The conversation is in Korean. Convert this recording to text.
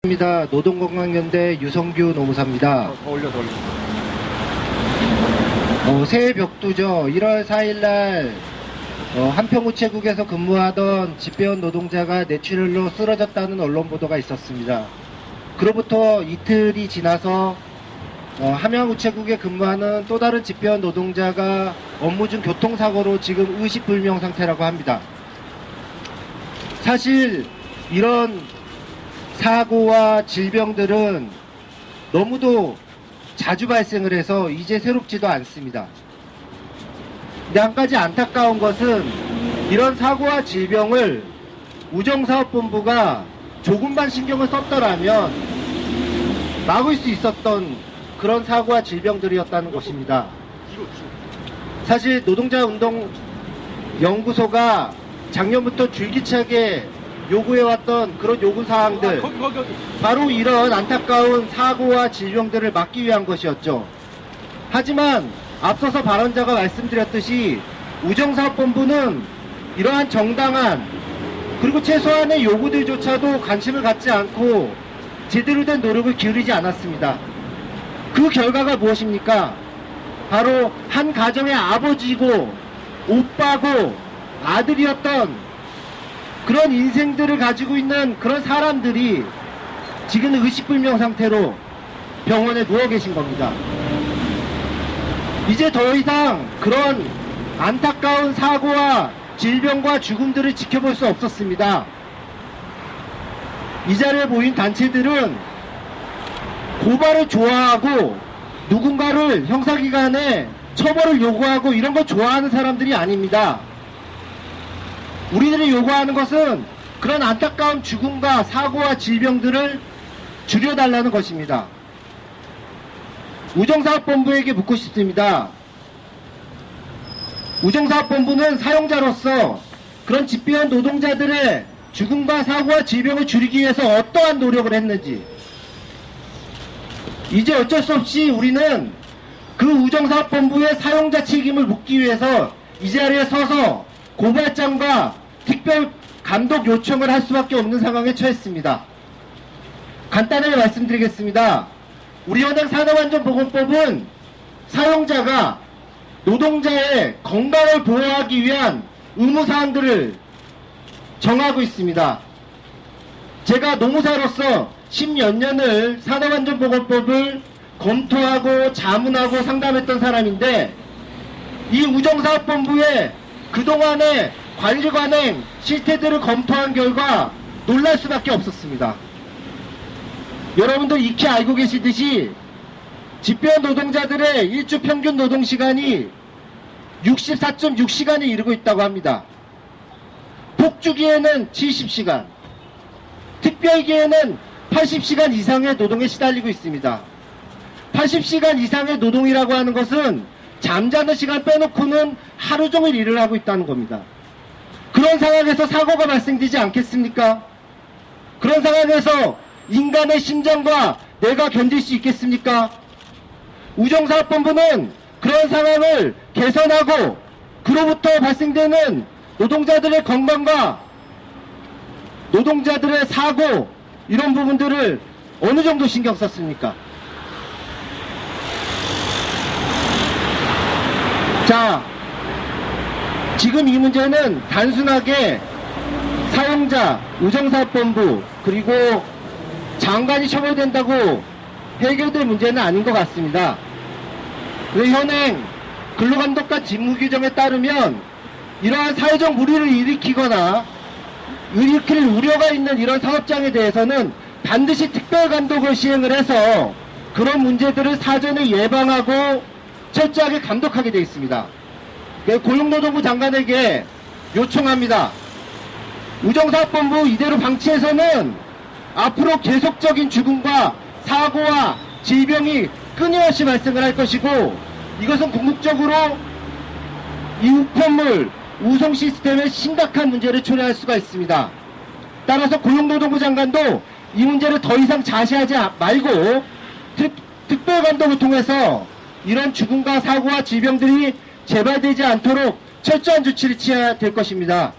입니다. 노동건강연대 유성규 노무사입니다. 더 올려. 새해 벽두죠. 1월 4일날 한평우체국에서 근무하던 집배원 노동자가 뇌출혈로 쓰러졌다는 언론 보도가 있었습니다. 그로부터 이틀이 지나서 함양우체국에 근무하는 또 다른 집배원 노동자가 업무 중 교통사고로 지금 의식불명 상태라고 합니다. 사실 이런 사고와 질병들은 너무도 자주 발생을 해서 이제 새롭지도 않습니다. 근데 한 가지 안타까운 것은 이런 사고와 질병을 우정사업본부가 조금만 신경을 썼더라면 막을 수 있었던 그런 사고와 질병들이었다는 것입니다. 사실 노동자운동연구소가 작년부터 줄기차게 요구해왔던 그런 요구사항들, 바로 이런 안타까운 사고와 질병들을 막기 위한 것이었죠. 하지만 앞서서 발언자가 말씀드렸듯이 우정사업본부는 이러한 정당한 그리고 최소한의 요구들조차도 관심을 갖지 않고 제대로 된 노력을 기울이지 않았습니다. 그 결과가 무엇입니까? 바로 한 가정의 아버지고 오빠고 아들이었던 그런 인생들을 가지고 있는 그런 사람들이 지금 의식불명 상태로 병원에 누워 계신 겁니다. 이제 더 이상 그런 안타까운 사고와 질병과 죽음들을 지켜볼 수 없었습니다. 이 자리에 모인 단체들은 고발을 좋아하고 누군가를 형사기관에 처벌을 요구하고 이런 걸 좋아하는 사람들이 아닙니다. 우리들이 요구하는 것은 그런 안타까운 죽음과 사고와 질병들을 줄여달라는 것입니다. 우정사업본부에게 묻고 싶습니다. 우정사업본부는 사용자로서 그런 집배원 노동자들의 죽음과 사고와 질병을 줄이기 위해서 어떠한 노력을 했는지, 이제 어쩔 수 없이 우리는 그 우정사업본부의 사용자 책임을 묻기 위해서 이 자리에 서서 고발장과 특별 감독 요청을 할 수밖에 없는 상황에 처했습니다. 간단하게 말씀드리겠습니다. 우리 현행 산업안전보건법은 사용자가 노동자의 건강을 보호하기 위한 의무사항들을 정하고 있습니다. 제가 노무사로서 10몇 년을 산업안전보건법을 검토하고 자문하고 상담했던 사람인데, 이 우정사업본부의 그동안의 관리관행 실태들을 검토한 결과 놀랄 수밖에 없었습니다. 여러분들 익히 알고 계시듯이 집배원 노동자들의 일주 평균 노동시간이 64.6시간에 이르고 있다고 합니다. 폭주기에는 70시간, 특별기에는 80시간 이상의 노동에 시달리고 있습니다. 80시간 이상의 노동이라고 하는 것은 잠자는 시간 빼놓고는 하루 종일 일을 하고 있다는 겁니다. 그런 상황에서 사고가 발생되지 않겠습니까? 그런 상황에서 인간의 심장과 뇌가 견딜 수 있겠습니까? 우정사업본부는 그런 상황을 개선하고 그로부터 발생되는 노동자들의 건강과 노동자들의 사고, 이런 부분들을 어느 정도 신경 썼습니까? 자, 지금 이 문제는 단순하게 사용자, 우정사업본부, 그리고 장관이 처벌된다고 해결될 문제는 아닌 것 같습니다. 현행 근로감독관 직무규정에 따르면 이러한 사회적 물의를 일으키거나 일으킬 우려가 있는 이런 사업장에 대해서는 반드시 특별감독을 시행을 해서 그런 문제들을 사전에 예방하고 철저하게 감독하게 되어 있습니다. 고용노동부 장관에게 요청합니다. 우정사업본부 이대로 방치해서는 앞으로 계속적인 죽음과 사고와 질병이 끊임없이 발생을 할 것이고, 이것은 궁극적으로 이 우편물 우송 시스템에 심각한 문제를 초래할 수가 있습니다. 따라서 고용노동부 장관도 이 문제를 더 이상 자시하지 말고 특별감독을 통해서 이런 죽음과 사고와 질병들이 재발되지 않도록 철저한 조치를 취해야 될 것입니다.